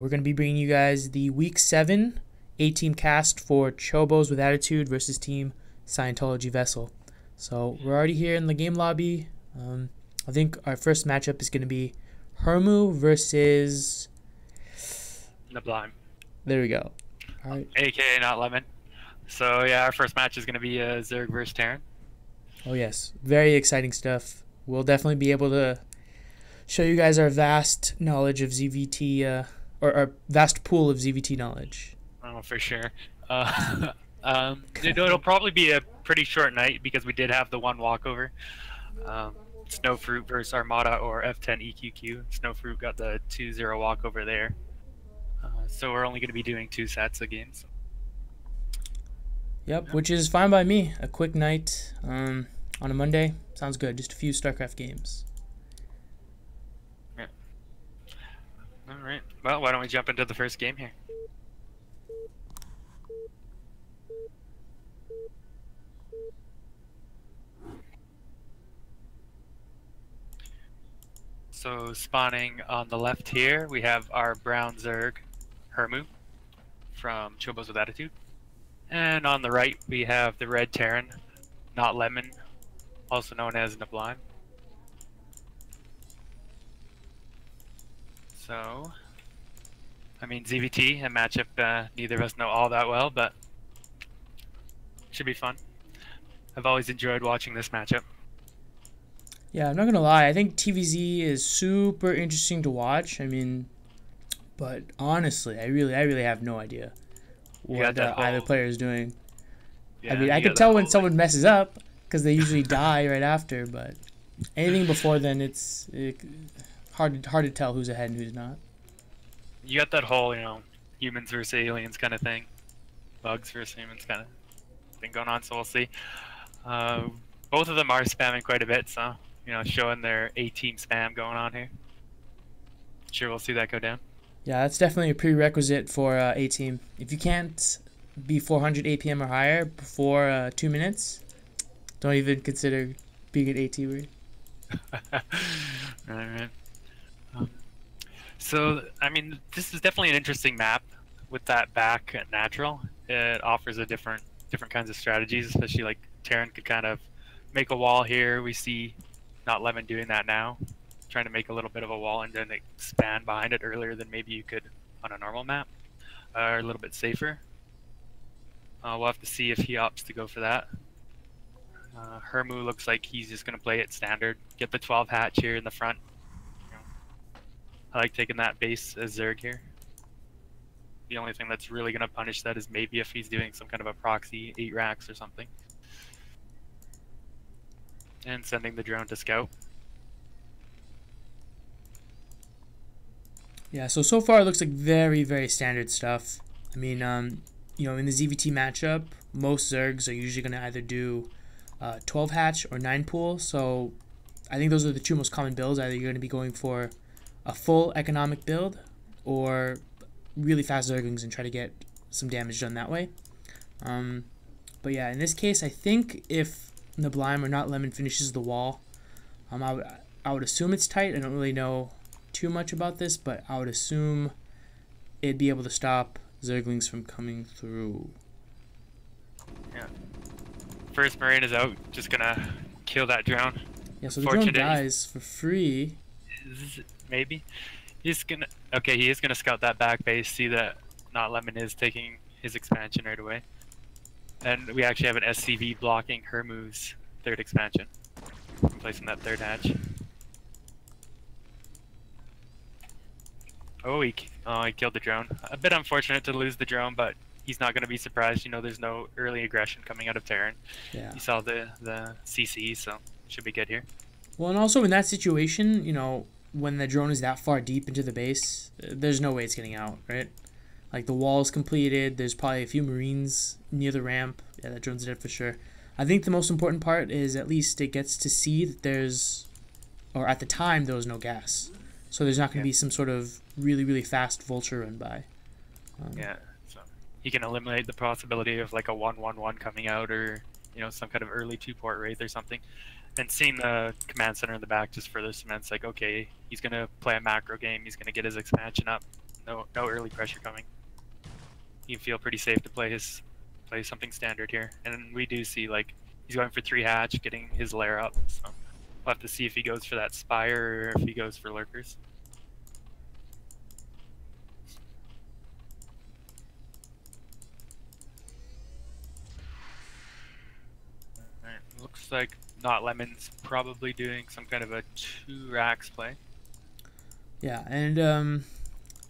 We're going to be bringing you guys the Week 7 8-team cast for Chobos with Attitude versus Team Scientology Vessel. So we're already here in the game lobby. I think our first matchup is going to be Hirmu versus... Neblime. There we go. All right. AKA not Lemon. So yeah, our first match is going to be Zerg versus Terran. Oh yes, very exciting stuff. We'll definitely be able to show you guys our vast knowledge of ZVT, or our vast pool of ZVT knowledge. Oh, for sure. It'll probably be a pretty short night because we did have the one walkover. Snowfruit versus Armada or F10 EQQ. Snowfruit got the 2-0 walkover there. So we're only going to be doing 2 sets of games. Yep, which is fine by me. A quick night on a Monday. Sounds good. Just a few StarCraft games. Yeah. Alright. Well, why don't we jump into the first game here? So spawning on the left here, we have our brown Zerg, Hirmu, from Chobos with Attitude. And on the right, we have the red Terran, not Lemon, also known as Neblime. So, I mean, ZVT, a matchup neither of us know all that well, but should be fun. I've always enjoyed watching this matchup. Yeah, I'm not gonna lie. I think TVZ is super interesting to watch. I mean, but honestly, I really have no idea what either player is doing. Yeah, I mean, I could tell when someone messes up because they usually die right after. But anything before then, it's hard to tell who's ahead and who's not. You got that whole, humans versus aliens kind of thing, bugs versus humans kind of thing going on. So we'll see. Both of them are spamming quite a bit, so showing their A-team spam going on here. Sure, we'll see that go down. Yeah, that's definitely a prerequisite for A-team. If you can't be 400 APM or higher before 2 minutes, don't even consider being an A-teamer. Alright. So, I mean, this is definitely an interesting map with that back natural. It offers a different kinds of strategies, especially like Terran could kind of make a wall here. We see not Lemon doing that now, trying to make a little bit of a wall and then expand behind it earlier than maybe you could on a normal map, or a little bit safer. We'll have to see if he opts to go for that. Hirmu looks like he's just going to play it standard, get the 12 hatch here in the front. I like taking that base as Zerg here. The only thing that's really going to punish that is maybe if he's doing some kind of a proxy 8 racks or something. And sending the drone to scout. Yeah, so far it looks like very standard stuff. I mean, in the ZVT matchup, most Zergs are usually going to either do 12 hatch or 9 pool. So I think those are the 2 most common builds. Either you're going to be going for a full economic build or really fast Zerglings and try to get some damage done that way. But yeah, in this case, I think if Neblime or not Lemon finishes the wall, I would assume it's tight. I don't really know too much about this, but I would assume it'd be able to stop Zerglings from coming through. Yeah. First Marine is out, just gonna kill that drone. Yeah, so the drone dies for free. Maybe. He's gonna... Okay, he is gonna scout that back base, see that not Lemon is taking his expansion right away. And we actually have an SCV blocking Hirmu's 3rd expansion. Placing that 3rd hatch. Oh, he killed the drone. A bit unfortunate to lose the drone, but he's not going to be surprised. There's no early aggression coming out of Terran. Yeah. He saw the CC, so should be good here. Well, and also in that situation, when the drone is that far deep into the base, there's no way it's getting out, right? Like, the wall's completed, there's probably a few Marines near the ramp. Yeah, that drone's dead for sure. I think the most important part is at least it gets to see that there's, or at the time, there was no gas. So there's not going to be some sort of really fast vulture run by. Yeah, so he can eliminate the possibility of like a 1-1-1 coming out or, some kind of early 2-port wraith or something. And seeing the command center in the back just further cements like, okay, he's going to play a macro game, he's going to get his expansion up, no early pressure coming. You feel pretty safe to play something standard here. And we do see like he's going for 3 hatch, getting his lair up. So we'll have to see if he goes for that spire or if he goes for lurkers. Alright, looks like Not Lemon's probably doing some kind of a 2 racks play. Yeah, and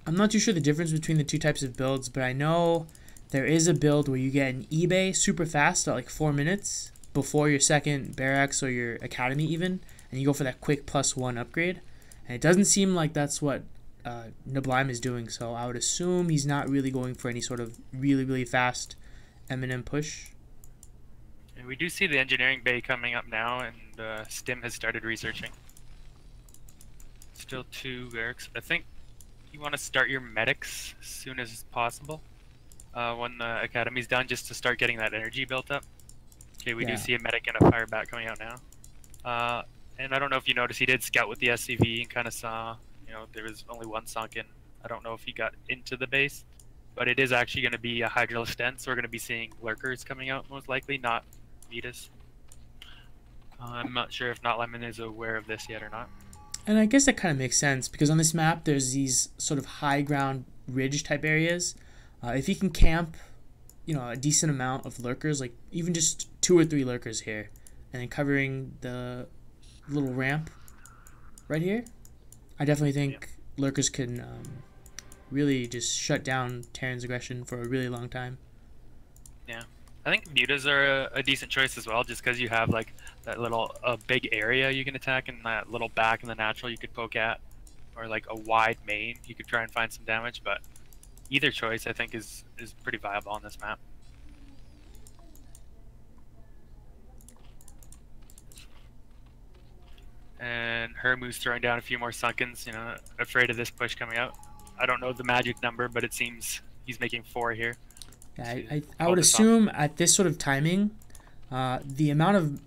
I'm not too sure the difference between the two types of builds, but I know there is a build where you get an eBay super fast at like 4 minutes before your second barracks or your academy even, and you go for that quick +1 upgrade. And it doesn't seem like that's what Neblime is doing, so I would assume he's not really going for any sort of really fast M&M push. And we do see the engineering bay coming up now, and Stim has started researching. Still 2 barracks. I think you want to start your medics as soon as possible when the academy's done, just to start getting that energy built up. Okay, we do see a medic and a fire bat coming out now. And I don't know if you noticed, he did scout with the SCV and kind of saw, you know, there was only 1 sunken. I don't know if he got into the base, but it is actually going to be a hydro stent, so we're going to be seeing lurkers coming out most likely, not Vetus. I'm not sure if Not Lemon is aware of this yet or not. And I guess that kind of makes sense, because on this map there's these sort of high ground ridge type areas. If you can camp, you know, a decent amount of lurkers, like even just 2 or 3 lurkers here, and then covering the little ramp right here, I definitely think lurkers can really just shut down Terran's aggression for a really long time. Yeah, I think mutas are a decent choice as well, just because you have like that little big area you can attack, and that little back in the natural you could poke at, or like a wide main you could try and find some damage. But either choice I think is pretty viable on this map. And Hirmu's throwing down a few more sunkens, you know, afraid of this push coming out. I don't know the magic number, but it seems he's making 4 here. Yeah, I would assume at this sort of timing, the amount of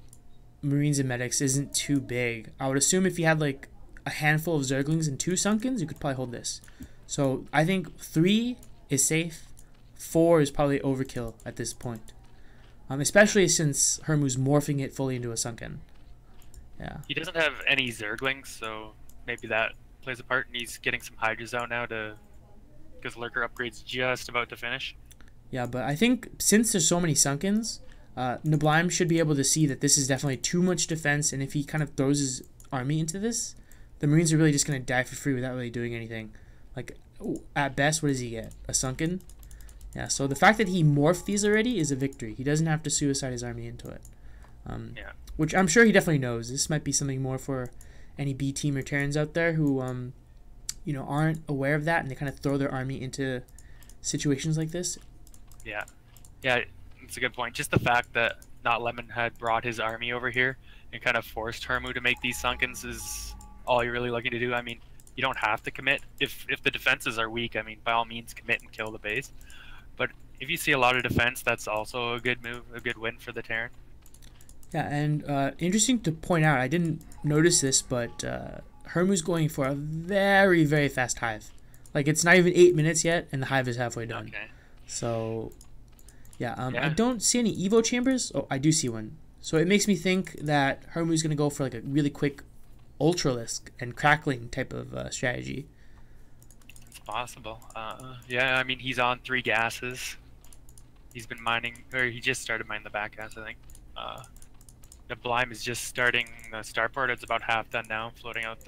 Marines and medics isn't too big. I would assume if you had like a handful of Zerglings and 2 sunkens, you could probably hold this. So I think 3 is safe. 4 is probably overkill at this point, especially since Hirmu's morphing it fully into a sunken. Yeah. He doesn't have any Zerglings, so maybe that plays a part, and he's getting some Hydra Zone now because Lurker upgrade's just about to finish. Yeah, but I think since there's so many sunkens, Neblime should be able to see that this is definitely too much defense, and if he kind of throws his army into this, the Marines are really just going to die for free without really doing anything. Like, at best, what does he get? A sunken? Yeah, so the fact that he morphed these already is a victory. He doesn't have to suicide his army into it. Yeah. Which I'm sure he definitely knows. This might be something more for any B team or Terrans out there who, you know, aren't aware of that, and they kind of throw their army into situations like this. Yeah, yeah, it's a good point. Just the fact that Not Lemon had brought his army over here and kind of forced Hirmu to make these sunkens is all you're really looking to do. I mean, you don't have to commit. If the defenses are weak, I mean, by all means, commit and kill the base. But if you see a lot of defense, that's also a good move, a good win for the Terran. Yeah, and interesting to point out, I didn't notice this, but Hirmu's going for a very fast hive. Like, it's not even 8 minutes yet, and the hive is halfway done. Okay. So, yeah, I don't see any Evo chambers. Oh, I do see one. So it makes me think that Hirmu's going to go for like a really quick Ultralisk and Crackling type of strategy. It's possible. Yeah, I mean, he's on 3 gases. He's been mining, or he just started mining the back gas, I think. Neblime is just starting the starport. It's about half done now, floating out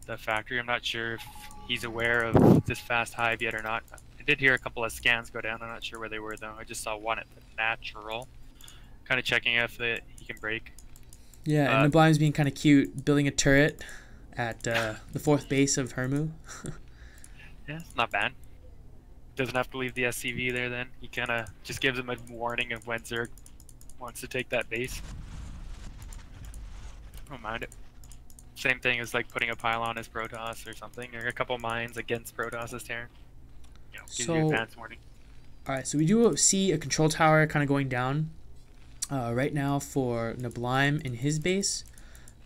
the factory. I'm not sure if he's aware of this fast hive yet or not. I did hear a couple of scans go down. I'm not sure where they were though. I just saw one at the natural. Kind of checking if he can break. Yeah, and Neblime's being kind of cute, building a turret at the 4th base of Hirmu. Yeah, it's not bad. Doesn't have to leave the SCV there then. He kind of just gives him a warning of when Zerg wants to take that base. Don't mind it. Same thing as like putting a pylon as Protoss or something, or a couple mines against Protoss as Terran. You know, gives you advance warning. Alright, so we do see a control tower kind of going down right now for Neblime in his base.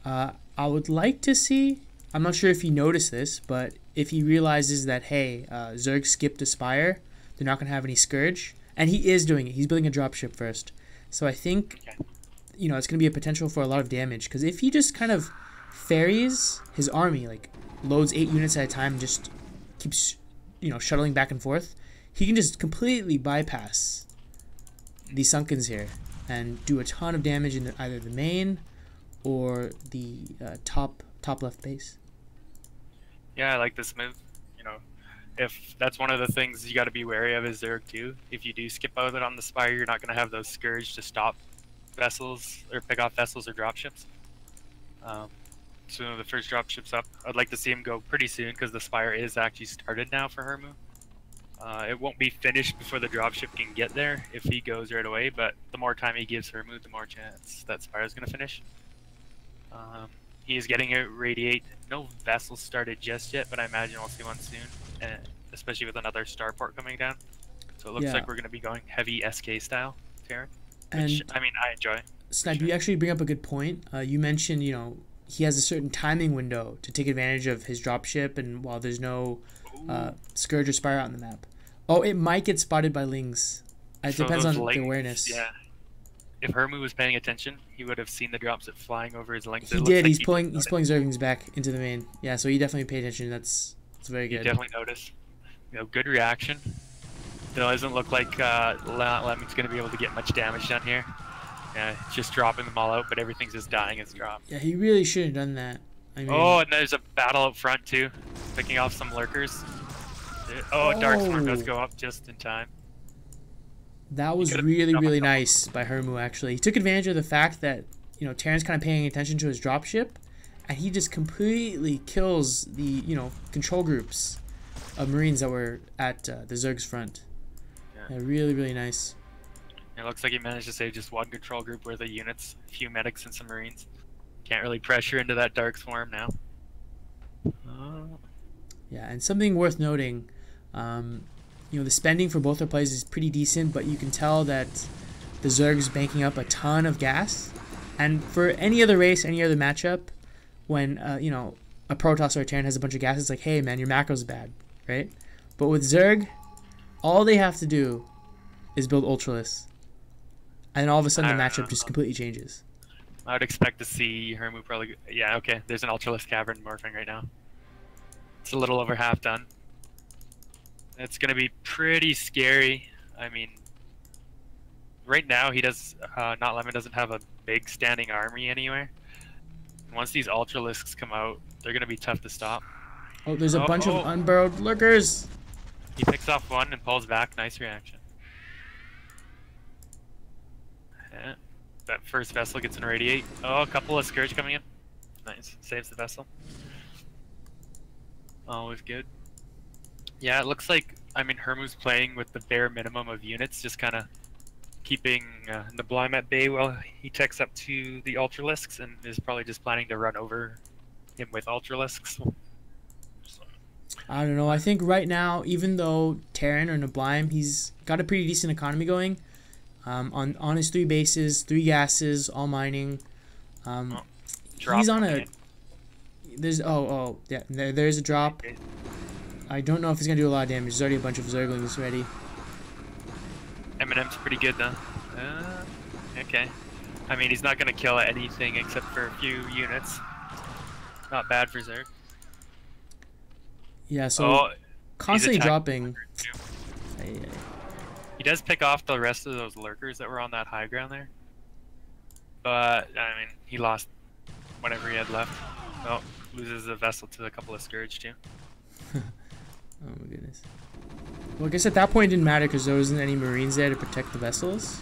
I would like to see, I'm not sure if you noticed this, but if he realizes that, hey, Zerg skipped a Spire, they're not going to have any Scourge. And he is doing it. He's building a dropship first. So I think, you know, it's going to be a potential for a lot of damage. Because if he just kind of ferries his army, like loads 8 units at a time and just keeps, you know, shuttling back and forth, he can just completely bypass the Sunkens here and do a ton of damage in either the main or the top left base. Yeah, I like this move. You know, if that's one of the things you got to be wary of is Zerg too. If you do skip out on the Spire, you're not going to have those Scourge to stop vessels or pick off vessels or dropships. So the first dropship's up. I'd like to see him go pretty soon because the Spire is actually started now for Hirmu. It won't be finished before the dropship can get there if he goes right away, but the more time he gives Hirmu, the more chance that Spire is going to finish. He is getting a Radiate. No vessels started just yet, but I imagine we'll see one soon, and especially with another starport coming down. So it looks like we're going to be going heavy SK style, Terran, which, I mean, I enjoy. Snipe, you actually bring up a good point. You mentioned, you know, he has a certain timing window to take advantage of his dropship, and while there's no Scourge or Spire out on the map. Oh, it might get spotted by Lings. It depends on the awareness. Yeah. If Hirmu was paying attention, he would have seen the dropship flying over his Lings. He did. He's pulling Zerglings back into the main. Yeah, so he definitely paid attention. That's very good. He definitely noticed. You know, good reaction. It doesn't look like Lemon's going to be able to get much damage done here. Yeah, just dropping them all out, but everything's just dying as drop. Yeah, he really should have done that. I mean, oh, and there's a battle out front too, picking off some lurkers. Oh, Darkstorm does go up just in time. That was really nice by Hirmu, actually. He took advantage of the fact that, you know, Terran's kind of paying attention to his dropship, and he just completely kills the, you know, control groups of Marines that were at the Zerg's front. Yeah, really nice. It looks like he managed to save just one control group worth of units, a few medics and some Marines. Can't really pressure into that Dark Swarm now. Yeah, and something worth noting, you know, the spending for both their plays is pretty decent, but you can tell that the Zerg's banking up a ton of gas. And for any other race, any other matchup, when, you know, a Protoss or a Terran has a bunch of gas, it's like, hey, man, your macro's bad, right? But with Zerg, all they have to do is build Ultralisk. And all of a sudden, the matchup just completely changes. I would expect to see Hirmu probably... Yeah, okay, there's an Ultralisk Cavern morphing right now. It's a little over half done. It's going to be pretty scary. I mean, right now he does... Not Lemon doesn't have a big standing army anywhere. Once these Ultralisks come out, they're going to be tough to stop. Oh, there's a bunch of unburrowed lurkers! He picks off one and pulls back. Nice reaction. Yeah. That first vessel gets an Radiate. Oh, a couple of Scourge coming in. Nice. Saves the vessel. Always good. Yeah, it looks like, I mean, Hirmu's playing with the bare minimum of units, just kind of keeping Neblime at bay while he techs up to the Ultralisks, and is probably just planning to run over him with Ultralisks. I don't know. I think right now, even though Terran or Neblime, he's got a pretty decent economy going. On his 3 bases, 3 gases, all mining. He's on a... There's yeah, there's a drop. I don't know if he's gonna do a lot of damage. There's already a bunch of Zerglings ready. Eminem's pretty good though. Okay. I mean, he's not gonna kill anything except for a few units. Not bad for Zerg. Yeah, so constantly dropping. He does pick off the rest of those lurkers that were on that high ground there. But, I mean, he lost whatever he had left. Oh, loses a vessel to a couple of Scourge too. Oh my goodness. Well, I guess at that point it didn't matter because there wasn't any Marines there to protect the vessels.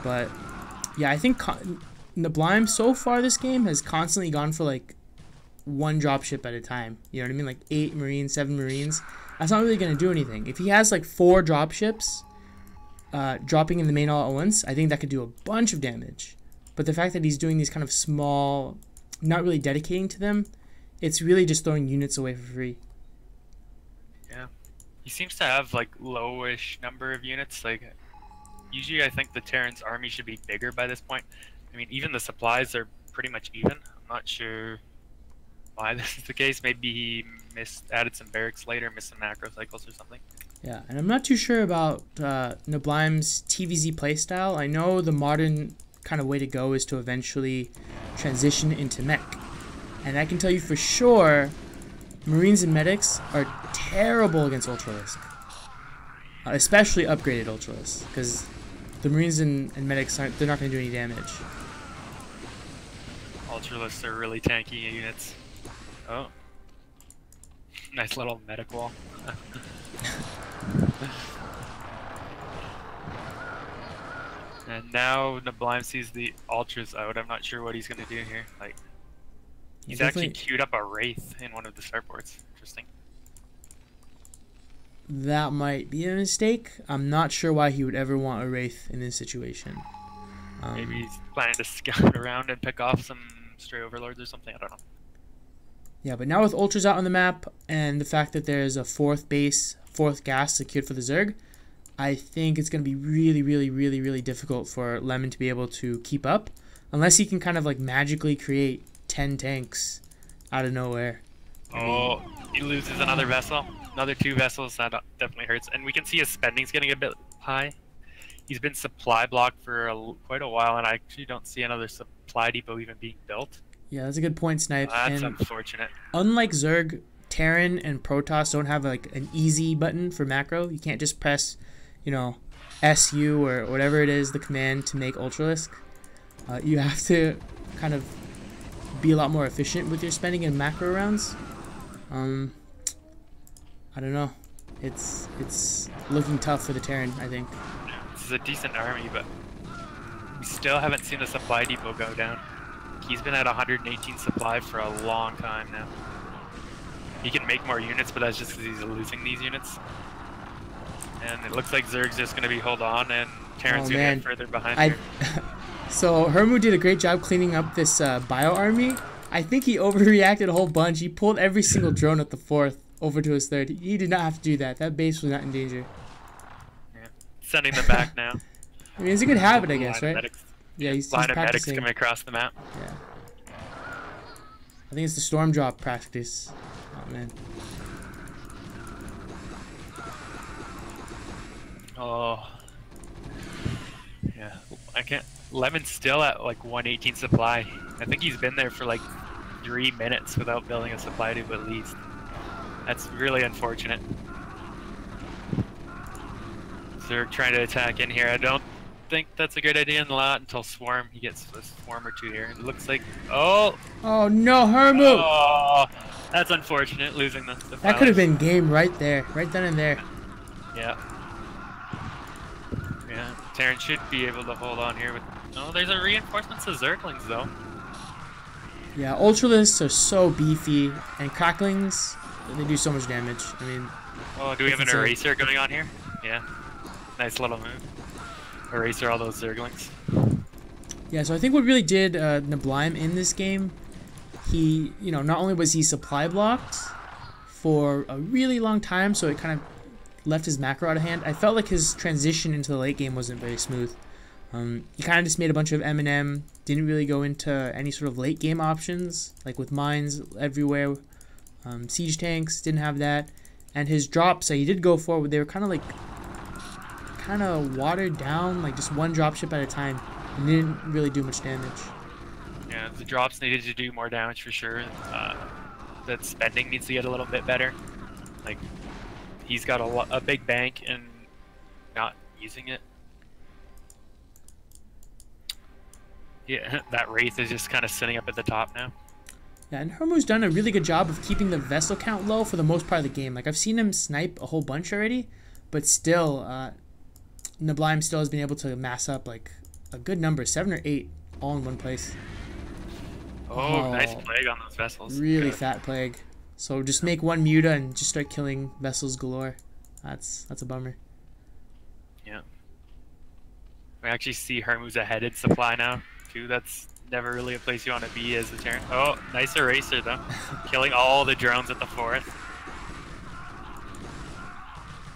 But, yeah, I think Neblime so far this game has constantly gone for like 1 dropship at a time. You know what I mean? Like 8 Marines, 7 Marines. That's not really going to do anything. If he has like 4 dropships dropping in the main all at once, I think that could do a bunch of damage. But the fact that he's doing these kind of small, not really dedicating to them, it's really just throwing units away for free. Yeah. He seems to have like lowish number of units. Like usually I think the Terran's army should be bigger by this point. I mean, even the supplies are pretty much even. I'm not sure why this is the case. Maybe he added some barracks later, missed some macro cycles or something. Yeah, and I'm not too sure about Neblime's TVZ playstyle. I know the modern kind of way to go is to eventually transition into mech. And I can tell you for sure, Marines and medics are terrible against Ultralisk. Especially upgraded Ultralisk, because the Marines and medics they're not going to do any damage. Ultralisks are really tanky units. Oh. Nice little medic wall. And now Neblime sees the Ultras out. I'm not sure what he's going to do here. Like, he's actually queued up a Wraith in one of the starports. Interesting. That might be a mistake. I'm not sure why he would ever want a Wraith in this situation. Maybe he's planning to scout around and pick off some stray overlords or something. I don't know. Yeah, but now with Ultras out on the map and the fact that there's a fourth gas secured for the Zerg, I think it's going to be really, really, really, really difficult for Lemon to be able to keep up. Unless he can kind of like magically create 10 tanks out of nowhere. Oh, he loses another vessel. Another 2 vessels. That definitely hurts. And we can see his spending's getting a bit high. He's been supply blocked for quite a while, and I actually don't see another supply depot even being built. Yeah, that's a good point, Snipe. That's unfortunate. Unlike Zerg, Terran and Protoss don't have like an easy button for macro. You can't just press, SU or whatever it is, the command to make Ultralisk. You have to kind of be a lot more efficient with your spending in macro rounds. I don't know. It's looking tough for the Terran, I think. This is a decent army, but we still haven't seen the supply depot go down. He's been at 118 supply for a long time now. He can make more units, but that's just because he's losing these units. And it looks like Zerg's just going to be hold on, and Terran's going to get further behind here. So Hirmu did a great job cleaning up this bio army. I think he overreacted a whole bunch. He pulled every single drone at the 4th over to his 3rd. He did not have to do that. That base was not in danger. Yeah. Sending them back now. I mean, it's a good habit, I guess, right? Yeah, he's practicing. Medics coming across the map. Yeah. I think it's the storm drop practice. Oh, man. Oh. Yeah. I can't. Lemon's still at like 118 supply. I think he's been there for like 3 minutes without building a supply tube at least. That's really unfortunate. Zerg trying to attack in here. I don't think that's a good idea in the lot until Swarm. He gets a Swarm or 2 here. It looks like... Oh! Oh no, Hirmu! Oh! That's unfortunate, losing the That could have been game right there. Right then and there. Yeah. Yeah, Terran should be able to hold on here with... Oh, there's a reinforcement to Zerglings, though. Yeah, Ultralisks are so beefy, and Cracklings, they do so much damage. I mean... Oh, do we have an eraser going on here? Yeah. Nice little move. Eraser all those Zerglings. Yeah, so I think what really did Neblime in this game, he, not only was he supply blocked for a really long time, so it kind of left his macro out of hand. I felt like his transition into the late game wasn't very smooth. He kind of just made a bunch of M&M, didn't really go into any sort of late game options, like with mines everywhere. Siege tanks, didn't have that. And his drops that he did go for, they were kind of watered down, like just one dropship at a time, and didn't really do much damage. Yeah, the drops needed to do more damage for sure. That spending needs to get a little bit better. Like, he's got a big bank and not using it. Yeah, that Wraith is just kind of sitting up at the top now. Yeah, and Hirmu's done a really good job of keeping the vessel count low for the most part of the game. Like, I've seen him snipe a whole bunch already, but still, Neblime still has been able to mass up like a good number, 7 or 8, all in one place. Oh, nice plague on those vessels. Really fat plague. So just make one muta and just start killing vessels galore. That's a bummer. Yeah. We actually see Hirmu's ahead in supply now, too. That's never really a place you want to be as a Terran. Oh, nice eraser, though. Killing all the drones at the 4th.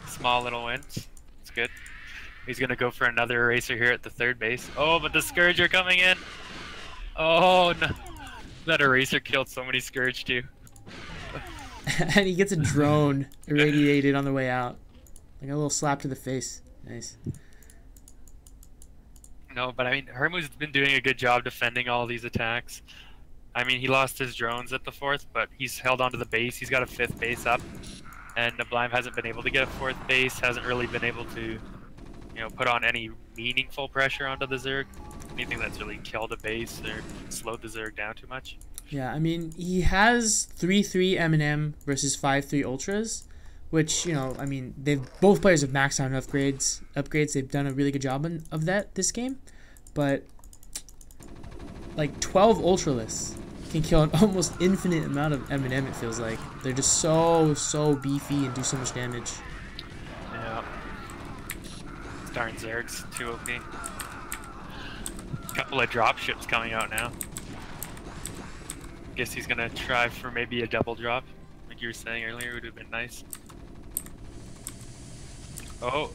Small little wins. It's good. He's going to go for another eraser here at the 3rd base. Oh, but the Scourge are coming in. Oh, no. That eraser killed so many Scourge, too. And he gets a drone irradiated on the way out. Like a little slap to the face. Nice. No, but I mean, Hirmu's been doing a good job defending all these attacks. I mean, he lost his drones at the 4th, but he's held onto the base. He's got a 5th base up, and Neblime hasn't been able to get a 4th base. Hasn't really been able to, you know, put on any meaningful pressure onto the Zerg. Anything that's really killed a base or slowed the Zerg down too much. Yeah, I mean, he has 3-3 M&M versus 5-3 Ultras, which, you know, I mean, both players have maxed out on upgrades. They've done a really good job of that this game, but like 12 Ultralists can kill an almost infinite amount of M&M. It feels like they're just so beefy and do so much damage. Yeah. Darn Zerg's too OP. Couple of drop ships coming out now. Guess he's gonna try for maybe a double drop, like you were saying earlier. Would have been nice. Oh,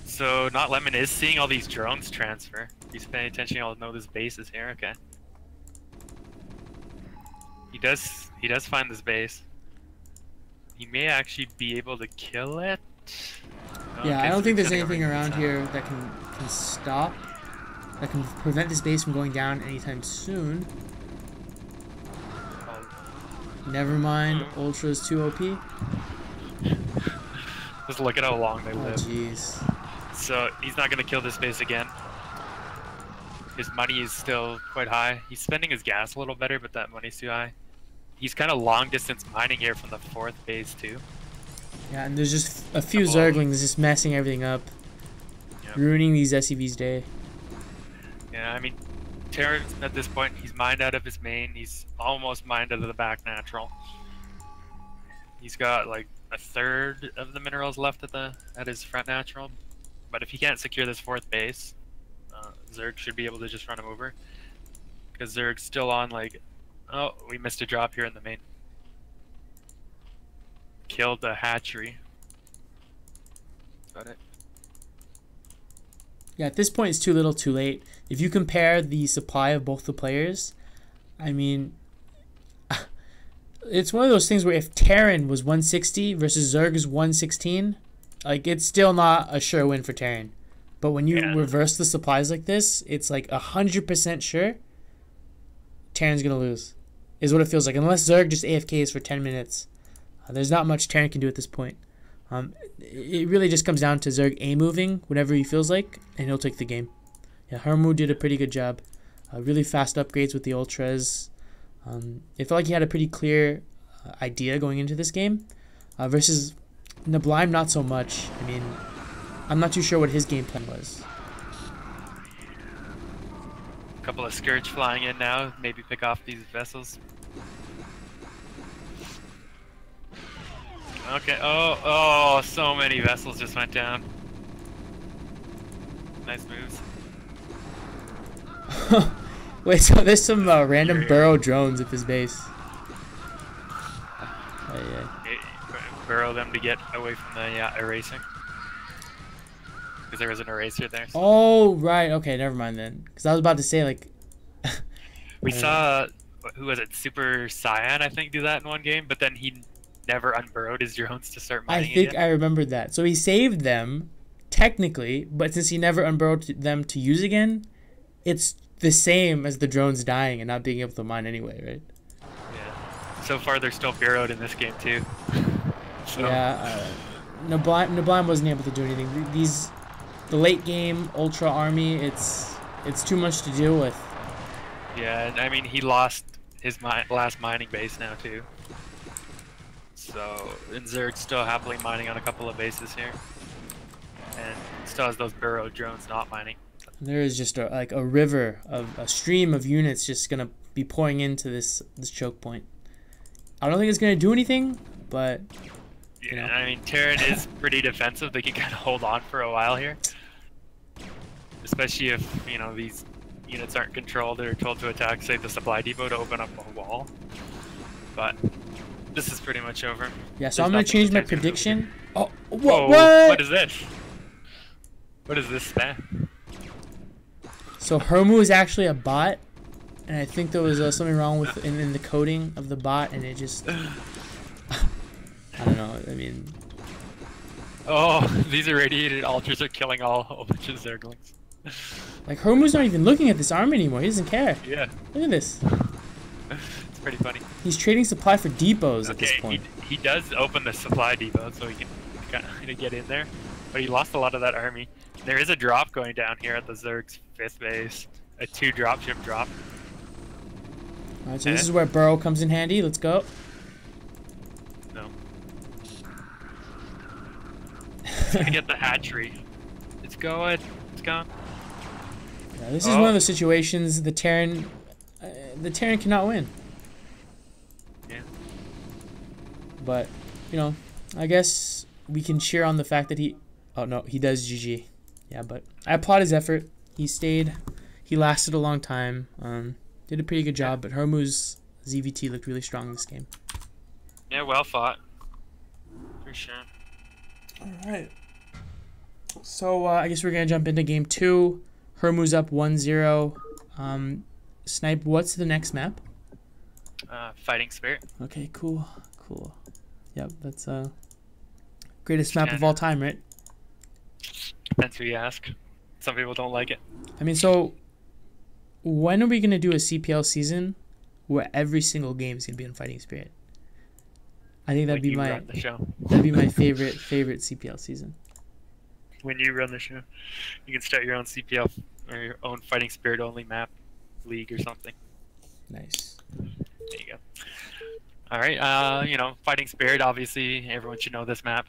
so Not Lemon is seeing all these drones transfer. He's paying attention. He'll know this base is here. Okay. He does find this base. He may actually be able to kill it. No, Yeah, I don't think there's anything around here that can stop, that can prevent this base from going down anytime soon. Never mind, Ultra's too OP. Just look at how long they Oh, live. jeez. So he's not going to kill this base again. His money is still quite high. He's spending his gas a little better, but that money's too high. He's kind of long distance mining here from the 4th base too. Yeah, and there's just a few Zerglings just messing everything up. Yep. Ruining these SCV's day. Yeah, I mean, Terran at this point, he's mined out of his main. He's almost mined out of the back natural. He's got like a 1/3 of the minerals left at his front natural. But if he can't secure this 4th base, Zerg should be able to just run him over. Because Zerg's still on like, oh, we missed a drop here in the main. Killed the hatchery. Got it. Yeah, at this point it's too little too late. If you compare the supply of both the players, I mean, it's one of those things where if Terran was 160 versus Zerg's 116, like, it's still not a sure win for Terran. But when you reverse the supplies like this, it's like 100% sure Terran's going to lose, is what it feels like. Unless Zerg just AFKs for 10 minutes. There's not much Terran can do at this point. It really just comes down to Zerg A-moving whenever he feels like, and he'll take the game. Yeah, Hirmu did a pretty good job. Really fast upgrades with the Ultras. It felt like he had a pretty clear idea going into this game. Versus Neblime, not so much. I mean, I'm not too sure what his game plan was. A couple of Scourge flying in now. Maybe pick off these vessels. Okay. Oh, so many vessels just went down. Nice moves. Wait, so there's some random burrow drones at this base. Burrow them to get away from the erasing. Because there was an eraser there. So. Oh, right. Okay, never mind then. Because I was about to say, like... we saw, who was it, Super Cyan, I think, do that in one game, but then he never unburrowed his drones to start mining I think again. I remembered that. So he saved them, technically, but since he never unburrowed them to use again, it's the same as the drones dying and not being able to mine anyway, right? Yeah. So far, they're still burrowed in this game, too. So. Yeah, Neblime wasn't able to do anything. The late game Ultra Army, it's too much to deal with. Yeah, and I mean, he lost his last mining base now, too. So, and Zerg's still happily mining on a couple of bases here. And still has those burrow drones not mining. There is just a river of a stream of units just gonna be pouring into this choke point. I don't think it's gonna do anything, but yeah, you know. I mean, Terran is pretty defensive. They can kind of hold on for a while here, especially if these units aren't controlled or told to attack, say, the supply depot to open up a wall. But this is pretty much over. Yeah, so I'm gonna change my prediction. Oh, what? What is this? What is this stat? So Hirmu is actually a bot, and I think there was something wrong with in the coding of the bot, and it just I don't know. I mean, Oh, these irradiated altars are killing a bunch of Zerglings. like Hirmu's not even looking at this arm anymore. He doesn't care. Yeah. Look at this. It's pretty funny. He's trading supply for depots at this Okay, point. he does open the supply depot so he can kind of get in there, but he lost a lot of that army. There is a drop going down here at the Zerg's 5th base. A 2 dropship drop. Alright, so this is where Burrow comes in handy. Let's go. No. It's gonna get the hatchery. It's going. It's gone. Yeah, this is one of the situations the Terran cannot win. Yeah. But, you know, I guess we can cheer on the fact that he... Oh, no, he does GG. Yeah, but I applaud his effort. He stayed. He lasted a long time. Did a pretty good job, but Hirmu's ZVT looked really strong in this game. Yeah, well fought. For sure. Alright. So, I guess we're going to jump into game 2. Hirmu's up 1-0. Snipe, what's the next map? Fighting Spirit. Okay, cool. Cool. Yep, that's greatest map of all time, right? Depends who you ask. Some people don't like it. I mean, so when are we going to do a CPL season where every single game is going to be in Fighting Spirit? I think that'd be my favorite CPL season. When you run the show, you can start your own CPL or your own Fighting Spirit only map league or something. Nice. There you go. All right, you know, Fighting Spirit, obviously everyone should know this map.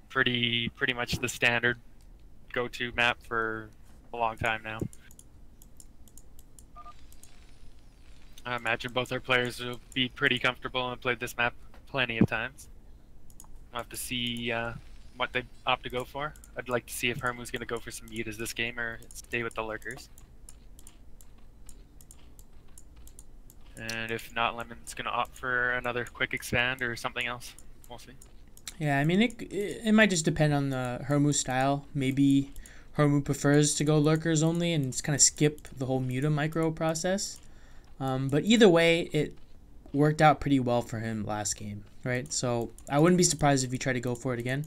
Pretty much the standard go-to map for a long time now. I imagine both our players will be pretty comfortable and played this map plenty of times. We'll have to see what they opt to go for. I'd like to see if Hirmu's going to go for some mutas this game or stay with the lurkers. And if not, Lemon's going to opt for another quick expand or something else. We'll see. Yeah, I mean, it might just depend on the Hirmu style. Maybe Hirmu prefers to go lurkers only and just kind of skip the whole muta micro process. But either way, it worked out pretty well for him last game, right? So I wouldn't be surprised if he tried to go for it again.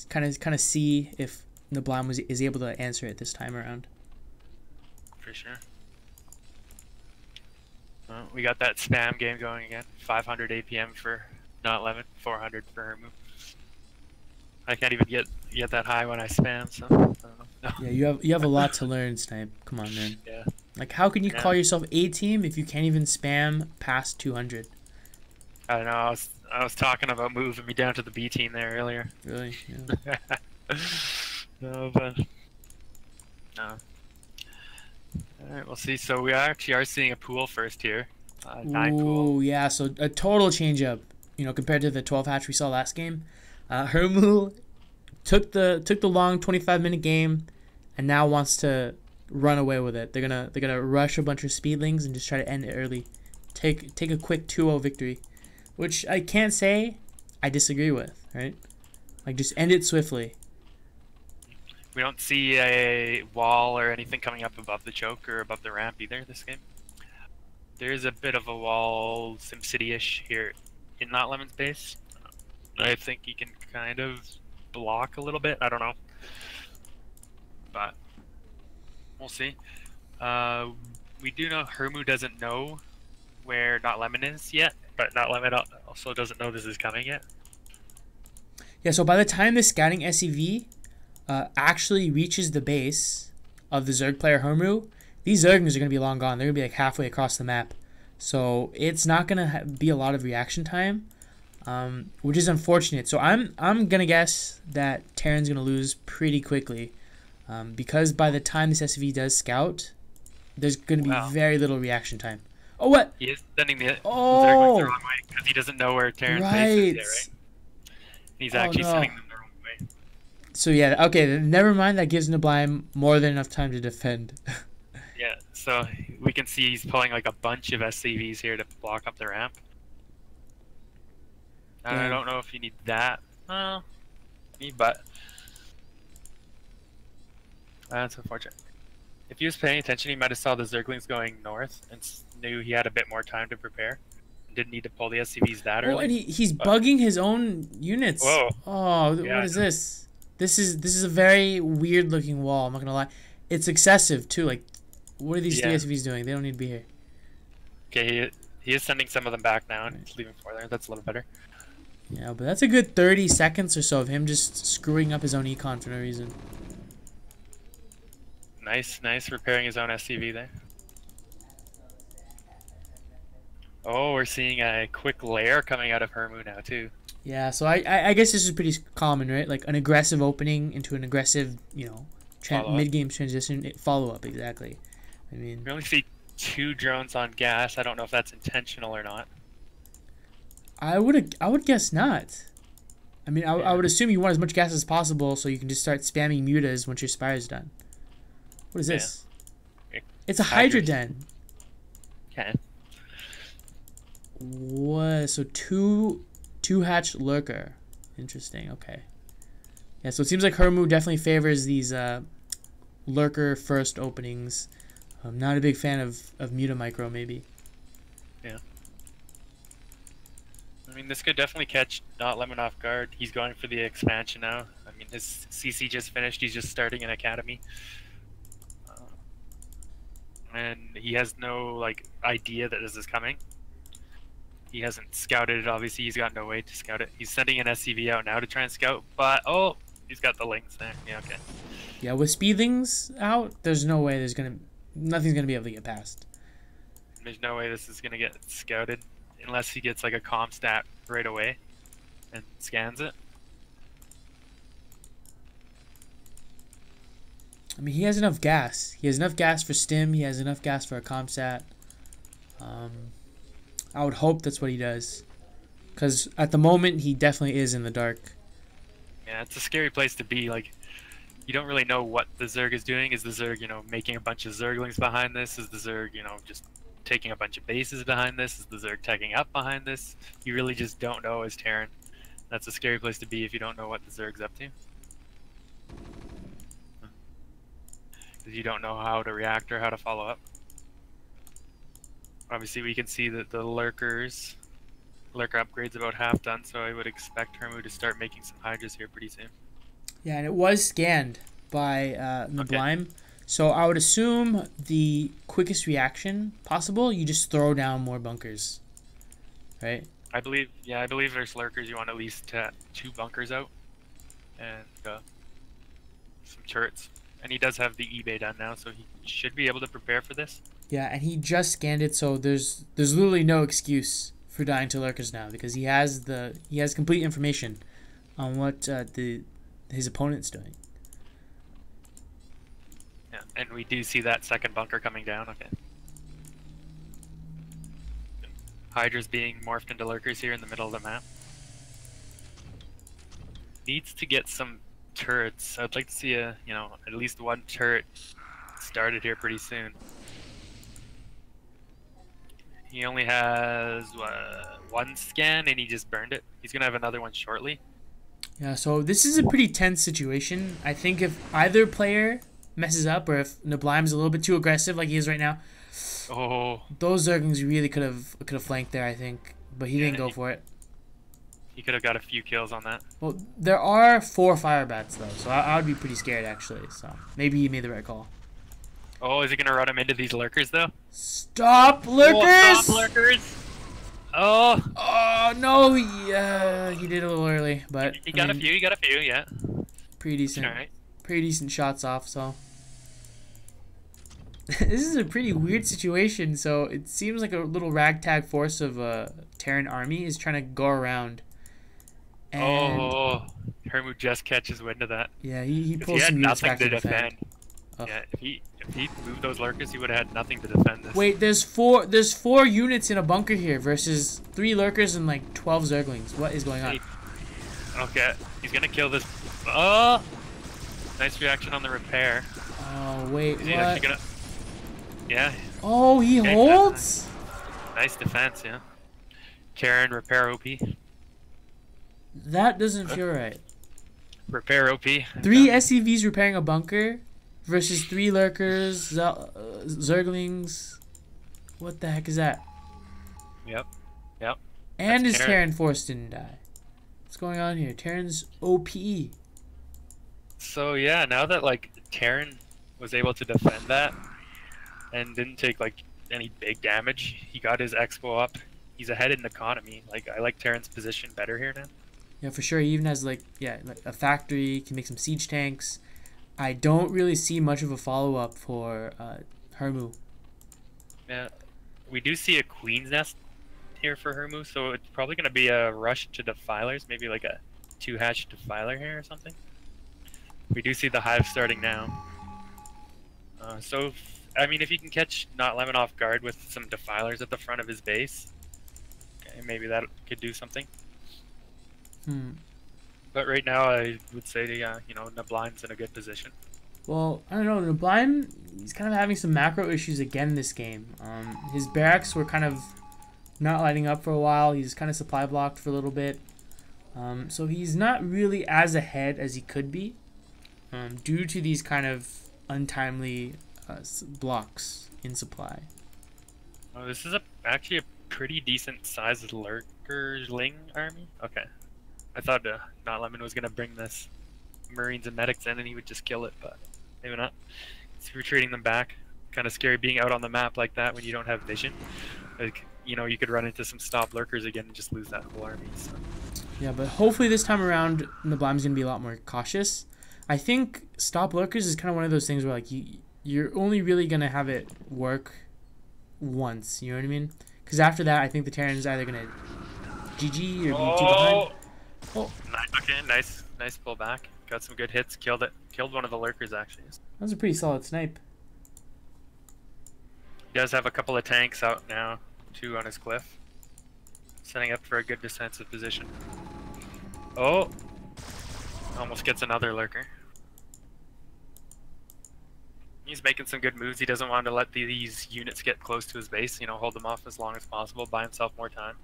Kind of see if Neblime is able to answer it this time around. For sure. Well, we got that spam game going again. 500 APM for not Lemon, 400 for Hirmu. I can't even get that high when I spam, so I don't know. No. Yeah, you have a lot to learn, Snipe. Come on, man. Yeah. Like, how can you call yourself A-team if you can't even spam past 200? I don't know. I was talking about moving me down to the B team there earlier. Really? Yeah. No, but no. All right, we'll see. So we actually are seeing a pool first here. 9 pool. Ooh, yeah. So a total change up, you know, compared to the 12 hatch we saw last game. Hirmu took the long 25-minute game, and now wants to run away with it. They're gonna rush a bunch of speedlings and just try to end it early. Take a quick 2-0 victory, which I can't say I disagree with. Right? Like, just end it swiftly. We don't see a wall or anything coming up above the choke or above the ramp either this game. There's a bit of a wall, SimCity-ish here in that Lemon's base. I think he can kind of block a little bit. I don't know. But we'll see. We do know Hirmu doesn't know where Not Lemon is yet, but Not Lemon also doesn't know this is coming yet. Yeah, so by the time the scouting SCV actually reaches the base of the Zerg player Hirmu, these Zerglings are going to be long gone. They're going to be like halfway across the map. So it's not going to be a lot of reaction time, which is unfortunate. So I'm going to guess that Terran's going to lose pretty quickly because by the time this SCV does scout, there's going to be very little reaction time. Oh, what? He is sending the Zerglings the wrong way because he doesn't know where Terran's base is yet, right? He's actually sending them the wrong way. So yeah, okay, never mind. That gives Neblime more than enough time to defend. Yeah, so we can see he's pulling like a bunch of SCVs here to block up the ramp. I don't know if you need that. But that's unfortunate. If he was paying attention, he might have saw the Zerglings going north and knew he had a bit more time to prepare. Didn't need to pull the SCVs that Oh, early. and he's bugging his own units. Whoa. Oh, Yeah. what is this? This is a very weird looking wall. I'm not gonna lie. It's excessive too. Like, what are these three SCVs doing? They don't need to be here. Okay, he is sending some of them back now, and he's leaving 4 there. That's a little better. Yeah, but that's a good 30 seconds or so of him just screwing up his own econ for no reason. Nice repairing his own SCV there. Oh, we're seeing a quick lair coming out of Hirmu now too. Yeah, so I guess this is pretty common, right? Like an aggressive opening into an aggressive, mid-game transition, follow-up, exactly. I mean, We only see 2 drones on gas. I don't know if that's intentional or not. I would guess not. I mean, I would assume you want as much gas as possible so you can just start spamming mutas once your spire is done. What is this? It's a Hydra den. Okay. What? So two hatch lurker. Interesting. Okay. Yeah. So it seems like Hirmu definitely favors these lurker first openings. I'm not a big fan of Muta Micro maybe. Yeah. I mean, this could definitely catch Not Lemon off guard. He's going for the expansion now. I mean, his CC just finished. He's just starting an academy. And he has no, like, idea that this is coming. He hasn't scouted it, obviously. He's got no way to scout it. He's sending an SCV out now to try and scout, but, oh, he's got the links there. Yeah, okay. Yeah, with speedlings out, there's no way nothing's gonna be able to get past. There's no way this is going to get scouted unless he gets, like, a comm stat right away and scans it. I mean, he has enough gas. He has enough gas for stim. He has enough gas for a comsat. I would hope that's what he does. Because at the moment, he definitely is in the dark. Yeah, it's a scary place to be. Like, you don't really know what the Zerg is doing. Is the Zerg, making a bunch of Zerglings behind this? Is the Zerg, just taking a bunch of bases behind this? Is the Zerg tagging up behind this? You really just don't know as Terran. That's a scary place to be if you don't know what the Zerg's up to. Because you don't know how to react or how to follow up. Obviously, we can see that the lurker upgrade's about half done, so I would expect Hirmu to start making some Hydras here pretty soon. Yeah, and it was scanned by Neblime. Okay. So I would assume the quickest reaction possible, you just throw down more bunkers, right? I believe there's lurkers. You want at least 2 bunkers out and some turrets. And he does have the eBay done now, so he should be able to prepare for this. Yeah, and he just scanned it, so there's literally no excuse for dying to lurkers now because he has complete information on what his opponent's doing. Yeah, and we do see that second bunker coming down. Okay. Hydra's being morphed into lurkers here in the middle of the map. Needs to get some turrets. I'd like to see at least 1 turret started here pretty soon. He only has 1 scan and he just burned it. He's gonna have another one shortly. Yeah, so this is a pretty tense situation. I think if either player messes up or if Neblime's a little bit too aggressive like he is right now, those Zerglings really could have flanked there, I think, but he didn't go for it. He could have got a few kills on that. Well, there are 4 fire bats though, so I would be pretty scared actually. So maybe he made the right call. Oh, is he gonna run him into these lurkers though? Stop lurkers! Oh, stop lurkers! Oh! Oh no! Yeah, he did a little early, but he got a few. He got a few. Yeah. Pretty decent. All right. Pretty decent shots off. So this is a pretty weird situation. So it seems like a little ragtag force of a Terran army is trying to go around. And Hirmu just catches wind of that. Yeah, he pulls some units back to defend. Oh. Yeah, if he moved those lurkers, he would have had nothing to defend this. Wait, there's four units in a bunker here versus 3 lurkers and like 12 Zerglings. What is going on? Okay, he's gonna kill this. Oh, nice reaction on the repair. Oh wait, is he actually gonna? Yeah. Oh, he holds. Nice defense, yeah. Terran repair OP. That doesn't feel right. Repair OP. 3 SCVs repairing a bunker versus 3 lurkers, Zerglings. What the heck is that? Yep. Yep. And That's his Terran Force didn't die. What's going on here? Terran's OP. So yeah, now that like Terran was able to defend that and didn't take like any big damage, he got his expo up. He's ahead in economy. Like I like Terran's position better here now. Yeah, for sure. He even has like a factory. Can make some siege tanks. I don't really see much of a follow up for Hirmu. Yeah, we do see a Queen's Nest here for Hirmu, so it's probably going to be a rush to Defilers, maybe like a 2-hatch Defiler here or something. We do see the Hive starting now. I mean, if you can catch Neblime off guard with some Defilers at the front of his base, okay, maybe that could do something. But right now, I would say, you know, Neblime's in a good position. Well, I don't know. Neblime, he's kind of having some macro issues again this game. His barracks were kind of not lighting up for a while. He's kind of supply blocked for a little bit. So he's not really as ahead as he could be due to these kind of untimely blocks in supply. Oh, this is actually a pretty decent sized lurkerling army. Okay. I thought Neblime was going to bring this Marines and medics in and he would just kill it, but maybe not. He's retreating them back. Kind of scary being out on the map like that when you don't have vision. Like, you know, you could run into some stop lurkers again and just lose that whole army. So. Yeah, but hopefully this time around, Neblime's going to be a lot more cautious. I think stop lurkers is kind of one of those things where like you're only really going to have it work once, you know what I mean? Because after that, I think the Terran's either going to GG or be too behind. Oh. Okay, nice pullback. Got some good hits. Killed it. Killed one of the lurkers actually. That was a pretty solid snipe. He does have a couple of tanks out now, 2 on his cliff. Setting up for a good defensive position. Oh! Almost gets another lurker. He's making some good moves. He doesn't want to let these units get close to his base, you know, hold them off as long as possible, buy himself more time.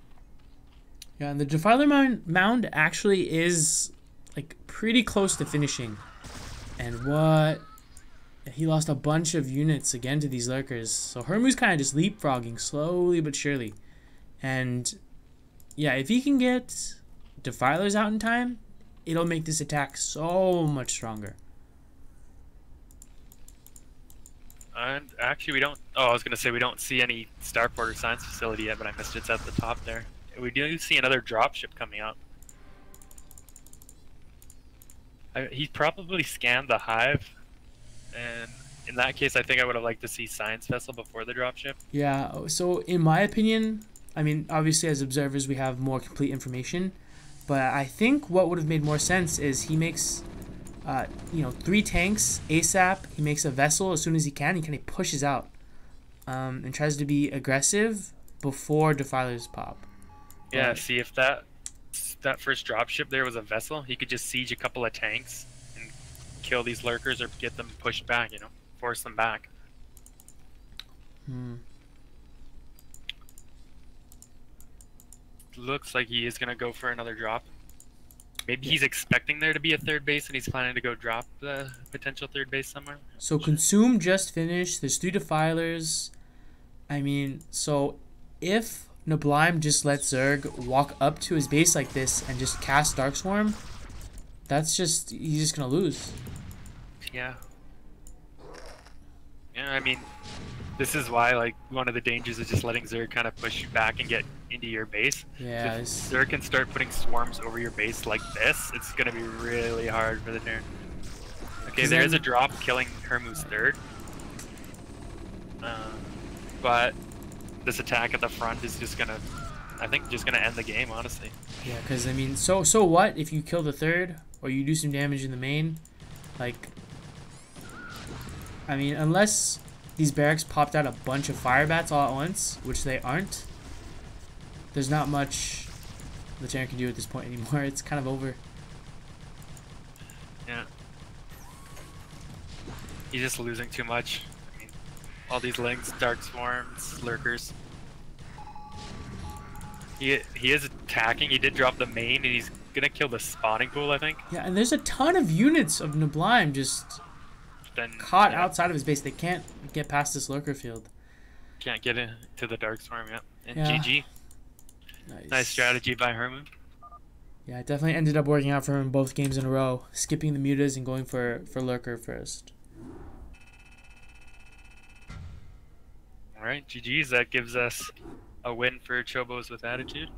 Yeah, and the Defiler mound actually is like pretty close to finishing. And what? He lost a bunch of units again to these lurkers. So Hirmu's kind of just leapfrogging slowly but surely. And yeah, if he can get Defilers out in time, it'll make this attack so much stronger. And actually we don't... Oh, I was going to say we don't see any Starport or Science Facility yet, but I missed it's at the top there. We do see another dropship coming out. He probably scanned the Hive, and in that case, I think I would have liked to see Science Vessel before the dropship. Yeah, so in my opinion, I mean, obviously as observers we have more complete information, but I think what would have made more sense is he makes, 3 tanks ASAP. He makes a vessel as soon as he can. He kind of pushes out and tries to be aggressive before Defilers pop. Yeah, see if that first dropship there was a vessel, he could just siege a couple of tanks and kill these lurkers or get them pushed back, you know, force them back. Looks like he is going to go for another drop. Maybe he's expecting there to be a third base and he's planning to go drop the potential third base somewhere. So Consume just finished. There's 3 Defilers. I mean, so if Neblime just lets Zerg walk up to his base like this and just cast Dark Swarm, he's just gonna lose. Yeah. Yeah, I mean, this is why, like, one of the dangers is just letting Zerg kind of push you back and get into your base. Yeah. If Zerg can start putting swarms over your base like this, it's gonna be really hard for the turn. Okay, there's a drop killing Hirmu's third. But this attack at the front is just gonna, I think, just gonna end the game, honestly. Yeah, because I mean, so what if you kill the third or you do some damage in the main? Like, I mean, unless these barracks popped out a bunch of fire bats all at once, which they aren't, there's not much the Terran can do at this point anymore. It's kind of over. Yeah. He's just losing too much. All these links, dark swarms, lurkers. He is attacking. He did drop the main, and he's gonna kill the spawning pool, I think. Yeah, and there's a ton of units of Neblime just caught outside of his base. They can't get past this lurker field. Can't get into the dark swarm yet. And yeah. GG. Nice strategy by Hirmu. Yeah, it definitely ended up working out for him both games in a row, skipping the mutas and going for lurker first. All right, GG's. That gives us a win for Chobos with attitude.